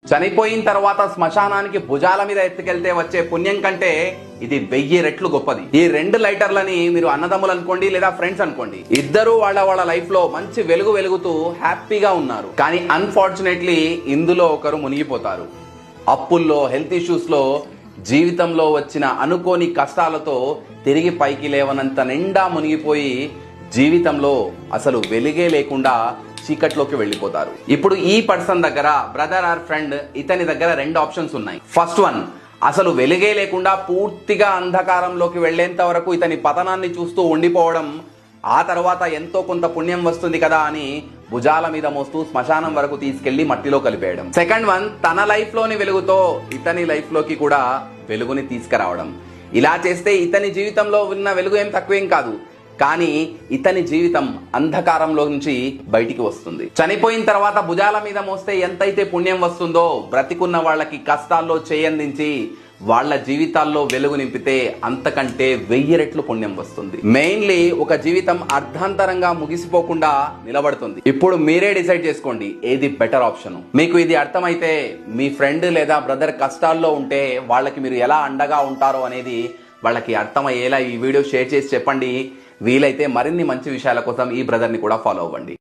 చనిపోయిన తర్వాత శ్మశానానికి భుజాల మీద ఎత్తుకెళ్తే వచ్చే పుణ్యం కంటే ఇది 1000 రెట్లు గొప్పది. ఈ 2 లైటర్లని మీరు అన్నదమ్ములు అనుకోండి లేదా ఫ్రెండ్స్ అనుకోండి, ఇద్దరు వాళ్ళ లైఫ్ లో మంచి వెలుగు వెలుగుతూ హ్యాపీగా ఉన్నారు. కానీ అన్ఫార్చునేట్లీ ఇందులో ఒకరు మునిగిపోతారు. అప్పుల్లో, హెల్త్ ఇష్యూస్ లో, జీవితంలో వచ్చిన అనుకోని కష్టాలతో తిరిగి పైకి లేవనంత నిండా మునిగిపోయి జీవితంలో అసలు వెలుగే లేకుండా చీకట్లోకి వెళ్ళిపోతారు. ఇప్పుడు ఈ పర్సన్ దగ్గర, బ్రదర్ ఆర్ ఫ్రెండ్, ఇతని దగ్గర 2 ఆప్షన్స్ ఉన్నాయి. ఫస్ట్ వన్, అసలు వెలుగే లేకుండా పూర్తిగా అంధకారంలోకి వెళ్లేంత వరకు ఇతని పతనాన్ని చూస్తూ ఉండిపోవడం, ఆ తర్వాత ఎంతో కొంత పుణ్యం వస్తుంది కదా అని భుజాల మీద మోస్తూ శ్మశానం వరకు తీసుకెళ్లి మట్టిలో కలిపేయడం. సెకండ్ వన్, తన లైఫ్ లోని వెలుగుతో ఇతని లైఫ్ లోకి కూడా వెలుగుని తీసుకురావడం. ఇలా చేస్తే ఇతని జీవితంలో ఉన్న వెలుగు ఏం తక్కువేం కాదు, కానీ ఇతని జీవితం అంధకారంలో నుంచి బయటికి వస్తుంది. చనిపోయిన తర్వాత భుజాల మీద మోస్తే ఎంతైతే పుణ్యం వస్తుందో, బ్రతికున్న వాళ్ళకి కష్టాల్లో చేయందించి వాళ్ళ జీవితాల్లో వెలుగు నింపితే అంతకంటే 1000 రెట్లు పుణ్యం వస్తుంది. మెయిన్లీ ఒక జీవితం అర్ధాంతరంగా ముగిసిపోకుండా నిలబడుతుంది. ఇప్పుడు మీరే డిసైడ్ చేసుకోండి ఏది బెటర్ ఆప్షన్. మీకు ఇది అర్థమైతే మీ ఫ్రెండ్ లేదా బ్రదర్ కష్టాల్లో ఉంటే వాళ్ళకి మీరు ఎలా అండగా ఉంటారో అనేది వాళ్ళకి అర్థమయ్యేలా ఈ వీడియో షేర్ చేసి చెప్పండి. వీలైతే మరిన్ని మంచి విషయాల కోసం ఈ బ్రదర్ని కూడా ఫాలో అవ్వండి.